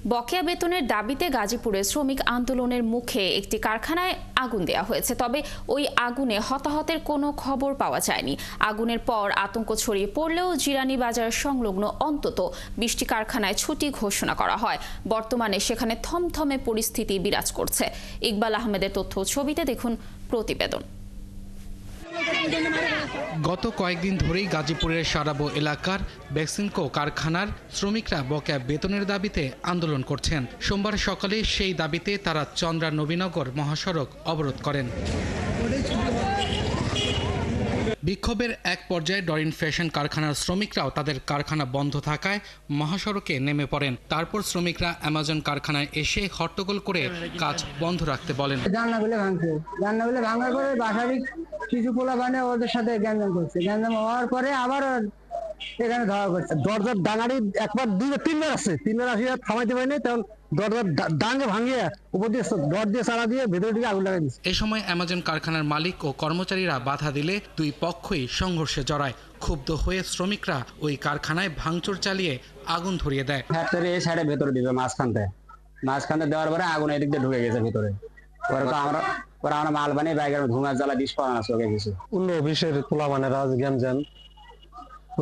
বকেয়া বেতনের দাবিতে গাজীপুরে শ্রমিক আন্দোলনের মুখে একটি কারখানায় আগুন দেওয়া হয়েছে। তবে ওই আগুনে হতাহতের কোনো খবর পাওয়া যায়নি। আগুনের পর আতঙ্ক ছড়িয়ে পড়লেও জিরানী বাজার সংলগ্ন অন্তত 20টি কারখানায় ছুটি ঘোষণা করা হয়। বর্তমানে সেখানে থমথমে পরিস্থিতি বিরাজ করছে। ইকবাল আহমেদের তথ্য ছবিতে দেখুন প্রতিবেদন। গত কয়েকদিন ধরেই গাজীপুরের সারাবো এলাকার বেক্সিমকো কারখানার শ্রমিকরা বকেয়া বেতনের দাবিতে আন্দোলন করছেন। সোমবার সকালে সেই দাবিতে তারা চন্দ্রা নবীনগর মহাসড়ক অবরোধ করেন। বিক্ষোভের এক পর্যায়ে ডরিন ফ্যাশন কারখানার শ্রমিকরাও তাদের কারখানা বন্ধ থাকায় মহাসড়কে নেমে পড়েন। তারপর শ্রমিকরা অ্যামাজন কারখানায় এসে হট্টগোল করে কাজ বন্ধ রাখতে বলেন। জানলাগুলো ভাঙার পরে বাসারিক কিছু পোলাপানে ওদের সাথে গ্যাঞ্জাম করছে। গ্যাঞ্জাম হওয়ার পরে আবার এখানে ধরা করছে। দরজার ডাঙারি একবার তিনবার আসছে, তিনবার আসিয়া থামাইতে পারিনি, তখন দরজার ডাঙে ভাঙিয়ে উপর দিয়ে দর দিয়ে চালা দিয়ে ভেতরের দিকে আগুন লাগাই দিচ্ছে। এ সময় অ্যামাজন কারখানার মালিক ও কর্মচারীরা বাধা দিলে দুই পক্ষই সংঘর্ষে জড়ায়। ক্ষুব্ধ হয়ে শ্রমিকরা ওই কারখানায় ভাঙচুর চালিয়ে আগুন ধরিয়ে দেয়। ফ্যাক্টরি এই সাইডে ভেতরে দিবে মাঝখানতে দেওয়ার পরে আগুন এদিক দিয়ে ঢুকে গেছে ভিতরে। আমরা মাল বানিয়ে বাইকের ধুমার জ্বালা বিষ পাওয়া চলে গেছে। অন্য অফিসের পোলাপানেরা গ্যাঞ্জাম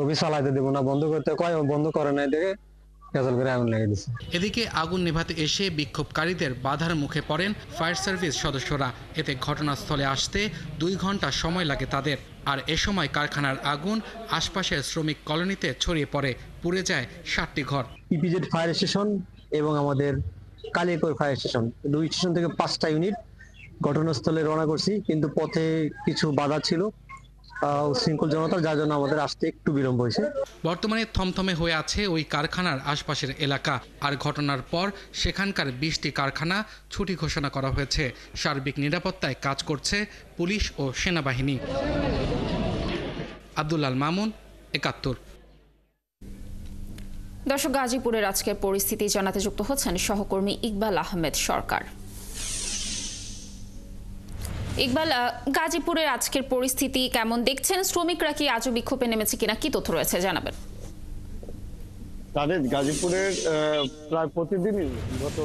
অফিস চালাইতে দেবো না, বন্ধ করতে কয়, বন্ধ করে নাই দেখে করে আগুন লেগে দিচ্ছে। এদিকে আগুন নেভাতে এসে বিক্ষোভকারীদের বাধার মুখে পড়েন ফায়ার সার্ভিস সদস্যরা। এতে ঘটনাস্থলে আসতে 2 ঘন্টা সময় লাগে তাদের। আর এ সময় কারখানার আগুন আশপাশের শ্রমিক কলোনিতে ছড়িয়ে পড়ে, পুড়ে যায় 7টি ঘর। ইপিজেড ফায়ার স্টেশন এবং আমাদের কালিয়াকৈর ফায়ার স্টেশন, 2 স্টেশন থেকে 5টা ইউনিট ঘটনাস্থলে রওনা করছি, কিন্তু পথে কিছু বাধা ছিল, উচ্ছৃঙ্খল জনতার, যার জন্য আমাদের আসতে একটু বিলম্ব হয়েছে। বর্তমানে থমথমে হয়ে আছে ওই কারখানার আশপাশের এলাকা। আর ঘটনার পর সেখানকার 20টি কারখানা ছুটি ঘোষণা করা হয়েছে। সার্বিক নিরাপত্তায় কাজ করছে পুলিশ ও সেনাবাহিনী। আব্দুল্লাল মামুন, 71। দর্শক, গাজীপুরের আজকের পরিস্থিতি জানাতে যুক্ত হচ্ছেন সহকর্মী ইকবাল আহমেদ সরকার। ইকবাল, গাজীপুরের আজকের পরিস্থিতি কেমন দেখছেন? শ্রমিকরা কি আজও বিক্ষোভে নেমেছে কিনা, কি তথ্য রয়েছে জানাবেন? তাদের গাজীপুরের প্রায় প্রতিদিনই গত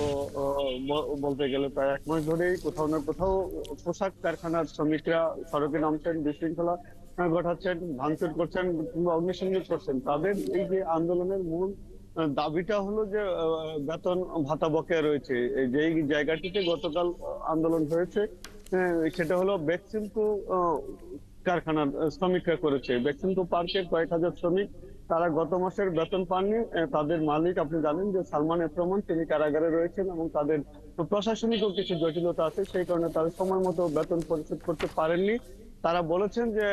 বলতে গেলে প্রায় 1 মাস ধরেই কোথাও না কোথাও পোশাক কারখানার শ্রমিকরা সড়কে নামছেন, বিশৃঙ্খলা ঘটাচ্ছেন, ভাঙচুর করছেন কিংবা অগ্নিসংযোগ করছেন। তাদের এই যে আন্দোলনের মূল দাবিটা হলো যে বেতন ভাতা বকেয়া রয়েছে। যেই জায়গাটিতে গতকাল আন্দোলন হয়েছে সেটা হলো বেক্সিমকো কারখানার শ্রমিকরা করেছে। বেক্সিমকো পার্কের কয়েক হাজার শ্রমিক, তারা গত মাসের বেতন পাননি। তাদের মালিক, আপনি জানেন যে সালমান এফ রহমান, তিনি কারাগারে রয়েছেন এবং তাদের প্রশাসনিকও কিছু জটিলতা আছে, সেই কারণে তারা সময় মতো বেতন পরিশোধ করতে পারেননি। তারা বলেছেন যে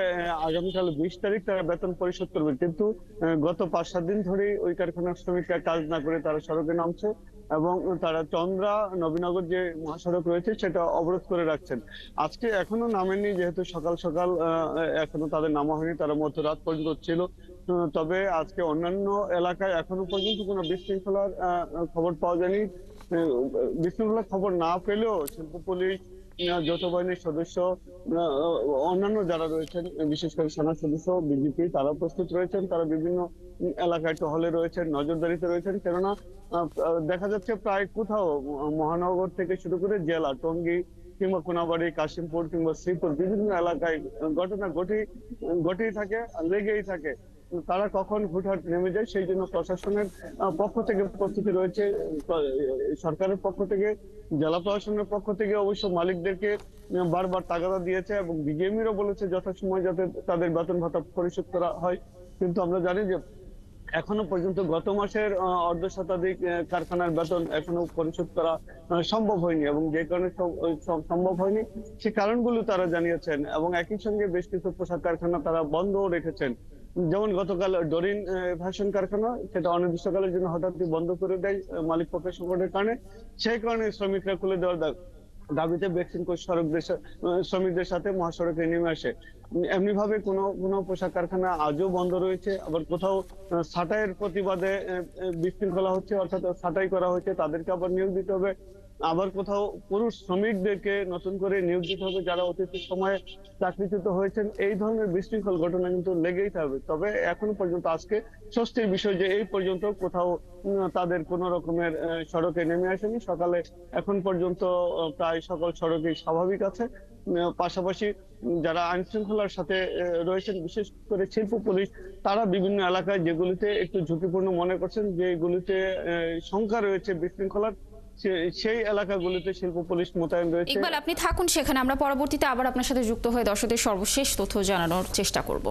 আগামীকাল 20 তারিখ তারা বেতন পরিশোধ করবে, কিন্তু গত 5-7 দিন ধরেই ওই কারখানার শ্রমিকরা কাজ না করে তারা সড়কে নামছে এবং তারা চন্দ্রা নবীনগর যে মহাসড়ক রয়েছে সেটা অবরোধ করে রাখছেন। আজকে এখনো নামেননি, যেহেতু সকাল সকাল এখনো তাদের নামা হয়নি, তারা মধ্যরাত পর্যন্ত ছিল। তবে আজকে অন্যান্য এলাকায় এখনো পর্যন্ত কোনো বিশৃঙ্খলার খবর পাওয়া যায়নি। বিশৃঙ্খলার খবর না পেলেও শিল্প পুলিশ, যৌথ বাহিনীর সদস্য, অন্যান্য যারা রয়েছেন, বিশেষ করে সেনা সদস্য, বিজেপি, তারা প্রস্তুত রয়েছেন। তারা বিভিন্ন এলাকায় টহলে রয়েছেন, নজরদারিতে রয়েছেন। কেননা দেখা যাচ্ছে প্রায় কোথাও মহানগর থেকে শুরু করে জেলা টঙ্গী কিংবা কোনাবাড়ি, কাশিমপুর কিংবা শ্রীপুর, বিভিন্ন এলাকায় ঘটনা ঘটেই থাকে, লেগেই থাকে। তারা কখন হুটহাট নেমে যায়, সেই জন্য প্রশাসনের পক্ষ থেকে প্রস্তুতি রয়েছে। সরকারের পক্ষ থেকে, জেলা প্রশাসনের পক্ষ থেকে অবশ্য মালিকদেরকে বারবার তাগাদা দিয়েছে এবং বিজেপিরও বলেছে যথাসময় যাতে তাদের বেতন ভাতা পরিশোধ করা হয়। কিন্তু আমরা জানি যে এখনো পর্যন্ত গত মাসের অর্ধশতাধিক কারখানার বেতন এখনো পরিশোধ করা সম্ভব হয়নি এবং যে কারণে সম্ভব হয়নি সে কারণগুলো তারা জানিয়েছেন। এবং একই সঙ্গে বেশ কিছু পোশাক কারখানা তারা বন্ধও রেখেছেন। যেমন গতকাল ডরিন ফ্যাশন কারখানা, সেটা অনির্দিষ্টকালের জন্য হঠাৎই বন্ধ করে দেয় মালিক পক্ষের সংকটের কারণে। সেই কারণে শ্রমিকরা খুলে দেওয়ার দাবিতে বেক্সিমকো শ্রমিকদের সাথে মহাসড়কে নেমে আসে। এমনিভাবে কোনো পোশাক কারখানা আজও বন্ধ রয়েছে। আবার কোথাও ছাঁটাইয়ের প্রতিবাদে বিশৃঙ্খলা হচ্ছে, অর্থাৎ ছাঁটাই করা হয়েছে, তাদেরকে আবার নিয়োগ দিতে হবে। আবার কোথাও পুরুষ শ্রমিকদেরকে নতুন করে নিয়োগ দিতে হবে যারা অতীত সময়ে চাকরিচ্যুত হয়েছেন। এই ধরনের বিশৃঙ্খল ঘটনা কিন্তু লেগেই থাকবে। তবে এখন পর্যন্ত আজকে স্বস্তির বিষয় যে এই পর্যন্ত কোথাও তাদের কোনো রকমের সড়কে নেমে আসেনি। সকালে এখন পর্যন্ত প্রায় সকল সড়কই স্বাভাবিক আছে। পাশাপাশি যারা আইন শৃঙ্খলার সাথে রয়েছেন, বিশেষ করে শিল্প পুলিশ, তারা বিভিন্ন এলাকায় যেগুলিতে একটু ঝুঁকিপূর্ণ মনে করছেন, যেগুলিতে শঙ্কা রয়েছে বিশৃঙ্খলার, সেই এলাকাগুলিতে শিল্প পুলিশ মোতায়েন রয়েছে। ইকবাল, আপনি থাকুন সেখানে, আমরা পরবর্তীতে আবার আপনার সাথে যুক্ত হয়ে দর্শকদের সর্বশেষ তথ্য জানানোর চেষ্টা করব।